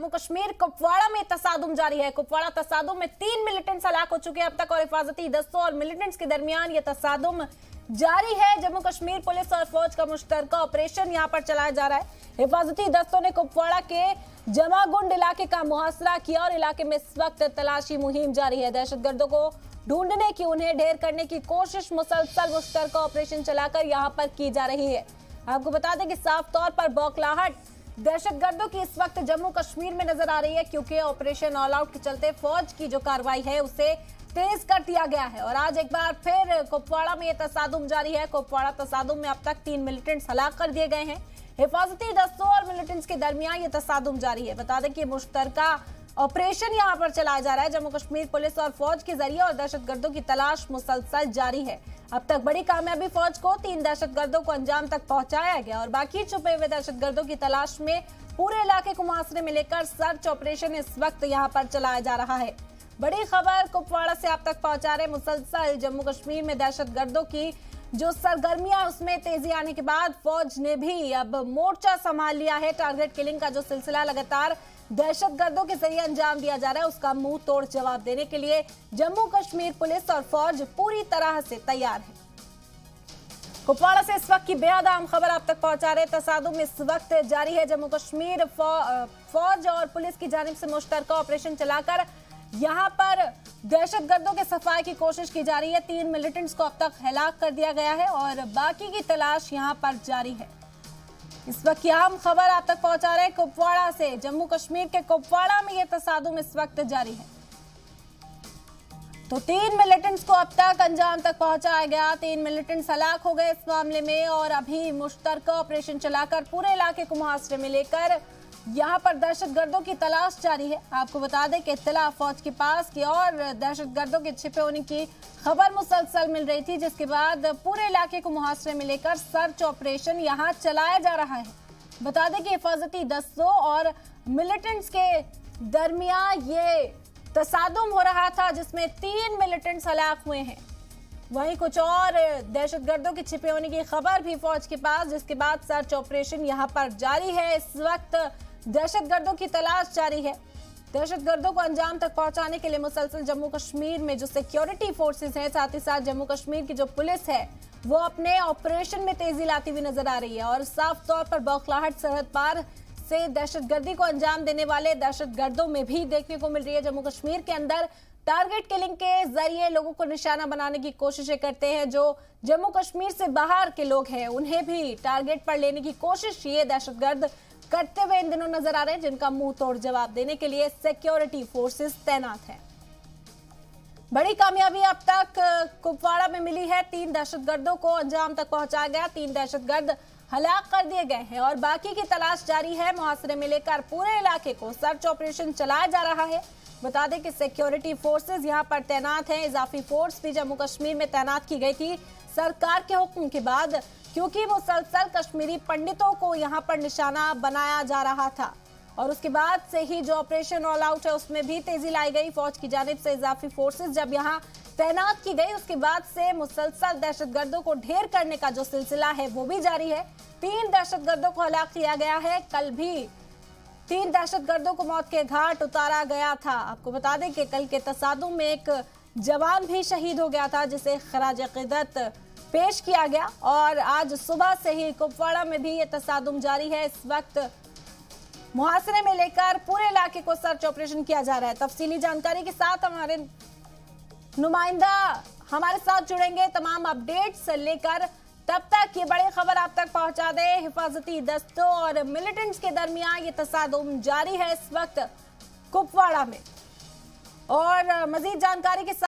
जम्मू कश्मीर कुपवाड़ा में तसादुम जारी है। कुपवाड़ा तसादुम में 3 मिलिटेंट्स हलाक हो चुके हैं अब तक और हिफाजती दस्तों और मिलिटेंट्स के दरमियान ये तसादुम जारी है। जम्मू कश्मीर पुलिस और फौज का मुश्तरका ऑपरेशन यहां पर चलाया जा रहा है। हिफाजती दस्तों ने कुपवाड़ा के जमागुंड इलाके का मुहासरा किया और इलाके में इस वक्त तलाशी मुहिम जारी है। दहशतगर्दों को ढूंढने की, उन्हें ढेर करने की कोशिश मुसलसल मुश्तरका ऑपरेशन चलाकर यहां पर की जा रही है। आपको बता दें कि साफ तौर पर बौखलाहट दहशतगर्दों की इस वक्त जम्मू कश्मीर में नजर आ रही है, क्योंकि ऑपरेशन ऑल आउट के चलते फौज की जो कार्रवाई है उसे तेज कर दिया गया है। और आज एक बार फिर कुपवाड़ा में ये तसादुम जारी है। कुपवाड़ा तसादुम में अब तक 3 मिलिटेंट्स हलाक कर दिए गए हैं। हिफाजती दस्तों और मिलिटेंट्स के दरमियान ये तसादुम जारी है। बता दें कि मुश्तरका ऑपरेशन यहां पर चलाया जा रहा है जम्मू कश्मीर पुलिस और फौज के जरिए, और दहशतगर्दों की तलाश मुसलसल जारी है। अब तक बड़ी कामयाबी फौज को 3 दहशतगर्दों को अंजाम तक पहुंचाया गया और बाकी छुपे हुए दहशतगर्दों की तलाश में पूरे इलाके को मुहासरे में लेकर सर्च ऑपरेशन इस वक्त यहां पर चलाया जा रहा है। बड़ी खबर कुपवाड़ा से आप तक पहुंचा रहे। मुसलसल जम्मू कश्मीर में दहशतगर्दों की जो सरगर्मियां, उसमें तेजी आने के बाद फौज ने भी अब मोर्चा संभाल लिया है। टारगेट किलिंग का जो सिलसिला लगातार दहशतगर्दों के जरिए अंजाम दिया जा रहा है, उसका मुंह तोड़ जवाब देने के लिए जम्मू कश्मीर पुलिस और फौज पूरी तरह से तैयार है। कुपवाड़ा से इस वक्त की बेहद अहम खबर आप तक पहुंचा रहे। तसादुम इस वक्त जारी है। जम्मू कश्मीर फौज और पुलिस की जानिब से मुश्तरका ऑपरेशन चलाकर यहां पर दहशतगर्दों के सफाई की कोशिश की जा रही है। 3 मिलिटेंट्स को अब तक हलाक कर दिया गया है और बाकी की तलाश यहां पर जारी है। इस वक्त की अहम खबर आप तक पहुंचा रहे कुपवाड़ा से। जम्मू कश्मीर के कुपवाड़ा में यह तसादुम इस वक्त जारी है। तो 3 मिलिटेंट्स को अब तक अंजाम तक पहुंचाया गया। 3 मिलिटेंट्स हलाक हो गए इस मामले में और अभी मुश्तरका ऑपरेशन चलाकर पूरे इलाके को मुहासरे में लेकर यहां पर दहशतगर्दों की तलाश जारी है। आपको बता दें कि इत्तला फौज के पास की और दहशतगर्दों के छिपे होने की खबर मुसलसल मिल रही थी, जिसके बाद पूरे इलाके को मुहासरे में लेकर सर्च ऑपरेशन यहां चलाया जा रहा है। बता दें कि हिफाजती दस्तों और मिलिटेंट्स के दरमियान ये तसादुम हो रहा था, जिसमें 3 मिलिटेंट्स हलाक हुए हैं। वहीं कुछ और दहशतगर्दों के छिपे होने की खबर भी फौज के पास, जिसके बाद सर्च ऑपरेशन यहां पर जारी है। इस वक्त दहशतगर्दों की तलाश जारी है। दहशतगर्दों को अंजाम तक पहुंचाने के लिए मुसलसल जम्मू कश्मीर में जो सिक्योरिटी फोर्सेस हैं, साथ ही साथ जम्मू कश्मीर की जो पुलिस है, वो अपने ऑपरेशन में तेजी लाती हुई नजर आ रही है। और साफ तौर पर बौखलाहट सरहद पार से दहशतगर्दी को अंजाम देने वाले दहशतगर्दों में भी देखने को मिल रही है। जम्मू कश्मीर के अंदर टारगेट किलिंग के जरिए लोगों को निशाना बनाने की कोशिशें करते हैं। जो जम्मू कश्मीर से बाहर के लोग हैं, उन्हें भी टारगेट पर लेने की कोशिश ये दहशतगर्द करते हुए इन दिनों नजर आ रहे हैं, जिनका मुंह तोड़ जवाब देने के लिए सिक्योरिटी फोर्सेस तैनात हैं। बड़ी कामयाबी अब तक कुपवाड़ा में मिली है। 3 दहशतगर्दों को अंजाम तक पहुंचाया गया। 3 दहशतगर्द हलाक कर दिए गए हैं और बाकी की तलाश जारी है। मुहासरे में लेकर पूरे इलाके को सर्च ऑपरेशन चलाया जा रहा है। बता दें कि सिक्योरिटी फोर्सेस यहां पर तैनात हैं। इजाफी फोर्स भी जम्मू कश्मीर में तैनात की गई थी सरकार के हुक्म के बाद, क्योंकि मुसलसल कश्मीरी पंडितों को यहां पर निशाना बनाया जा रहा था। और उसके बाद से ही जो ऑपरेशन ऑल आउट है, उसमें भी तेजी लाई गई। फौज की जानिब से इजाफी फोर्सेस जब यहां तैनात की गई, उसके बाद से मुसलसल दहशतगर्दों को ढेर करने का जो सिलसिला है वो भी जारी है। 3 दहशतगर्दों को हलाक किया गया है। कल भी 3 दहशतगर्दों को मौत के घाट उतारा गया था। आपको बता दें कि कल के तसादुम में एक जवान भी शहीद हो गया था, जिसे खराज अकीदत पेश किया गया। और आज सुबह से ही कुपवाड़ा में भी ये तसादुम जारी है। इस वक्त मुहासरे में लेकर पूरे इलाके को सर्च ऑपरेशन किया जा रहा है। तफसीली जानकारी के साथ हमारे नुमाइंदा हमारे साथ जुड़ेंगे तमाम अपडेट्स लेकर। तब तक ये बड़ी खबर आप तक पहुंचा दे। हिफाजती दस्तों और मिलिटेंट्स के दरमियान ये तसादुम जारी है इस वक्त कुपवाड़ा में। और मजीद जानकारी के साथ